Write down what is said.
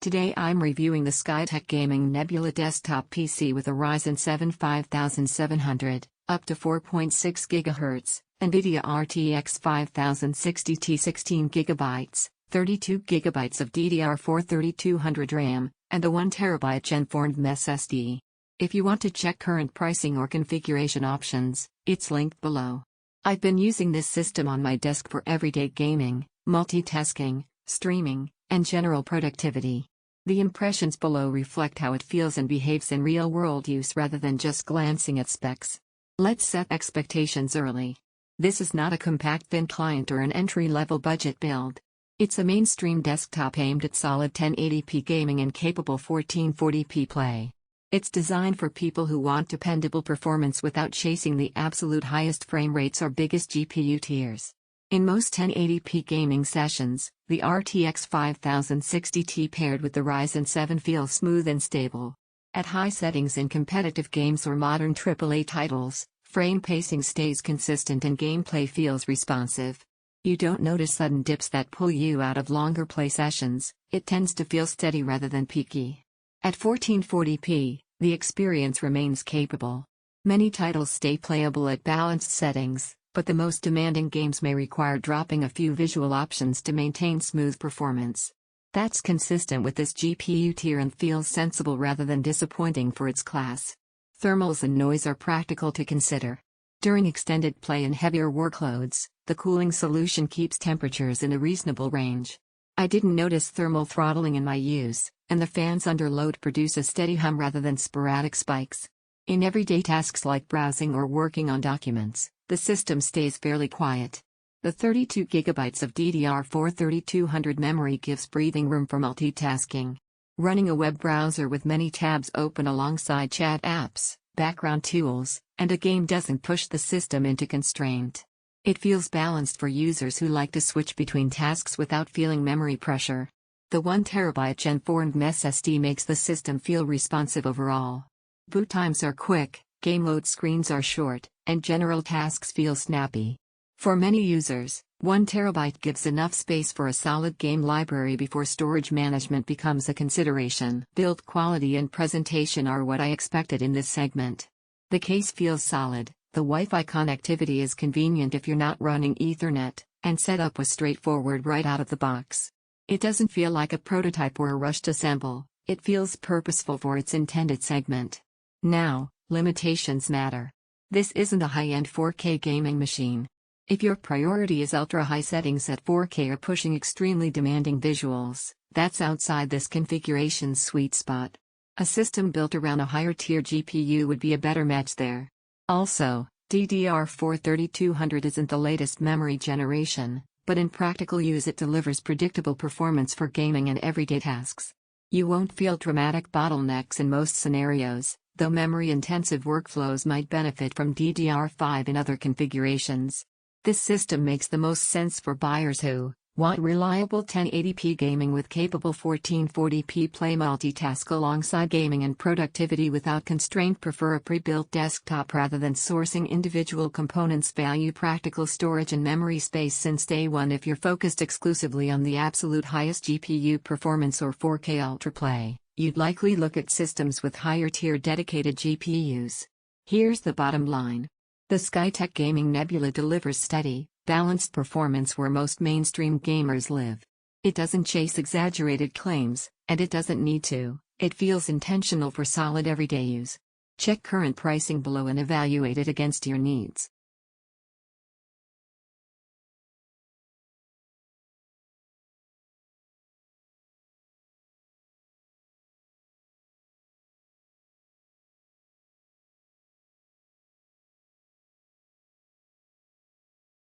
Today I'm reviewing the Skytech Gaming Nebula Desktop PC with a Ryzen 7 5700, up to 4.6 GHz, NVIDIA RTX 5060T 16GB, 32GB of DDR4-3200 RAM, and a 1TB Gen4 NVMe SSD. If you want to check current pricing or configuration options, it's linked below. I've been using this system on my desk for everyday gaming, multitasking, streaming, and general productivity. The impressions below reflect how it feels and behaves in real-world use rather than just glancing at specs. Let's set expectations early. This is not a compact thin client or an entry-level budget build. It's a mainstream desktop aimed at solid 1080p gaming and capable 1440p play. It's designed for people who want dependable performance without chasing the absolute highest frame rates or biggest GPU tiers. In most 1080p gaming sessions, the RTX 5060T paired with the Ryzen 7 feels smooth and stable. At high settings in competitive games or modern AAA titles, frame pacing stays consistent and gameplay feels responsive. You don't notice sudden dips that pull you out of longer play sessions. It tends to feel steady rather than peaky. At 1440p, the experience remains capable. Many titles stay playable at balanced settings, but the most demanding games may require dropping a few visual options to maintain smooth performance. That's consistent with this GPU tier and feels sensible rather than disappointing for its class. Thermals and noise are practical to consider. During extended play and heavier workloads, the cooling solution keeps temperatures in a reasonable range. I didn't notice thermal throttling in my use, and the fans under load produce a steady hum rather than sporadic spikes. In everyday tasks like browsing or working on documents, the system stays fairly quiet. The 32GB of DDR4-3200 memory gives breathing room for multitasking. Running a web browser with many tabs open alongside chat apps, background tools, and a game doesn't push the system into constraint. It feels balanced for users who like to switch between tasks without feeling memory pressure. The 1TB Gen4 NVMe SSD makes the system feel responsive overall. Boot times are quick, game load screens are short, and general tasks feel snappy. For many users, 1TB gives enough space for a solid game library before storage management becomes a consideration. Build quality and presentation are what I expected in this segment. The case feels solid, the Wi-Fi connectivity is convenient if you're not running Ethernet, and setup was straightforward right out of the box. It doesn't feel like a prototype or a rushed assemble, it feels purposeful for its intended segment. Now, limitations matter. This isn't a high-end 4K gaming machine. If your priority is ultra-high settings at 4K or pushing extremely demanding visuals, that's outside this configuration's sweet spot. A system built around a higher-tier GPU would be a better match there. Also, DDR4-3200 isn't the latest memory generation, but in practical use it delivers predictable performance for gaming and everyday tasks. You won't feel dramatic bottlenecks in most scenarios, though memory-intensive workflows might benefit from DDR5 in other configurations. This system makes the most sense for buyers who want reliable 1080p gaming with capable 1440p play, multitask alongside gaming and productivity without constraint, prefer a pre-built desktop rather than sourcing individual components, value practical storage and memory space since day one. If you're focused exclusively on the absolute highest GPU performance or 4K ultra play, you'd likely look at systems with higher-tier dedicated GPUs. Here's the bottom line. The Skytech Gaming Nebula delivers steady, balanced performance where most mainstream gamers live. It doesn't chase exaggerated claims, and it doesn't need to. It feels intentional for solid everyday use. Check current pricing below and evaluate it against your needs.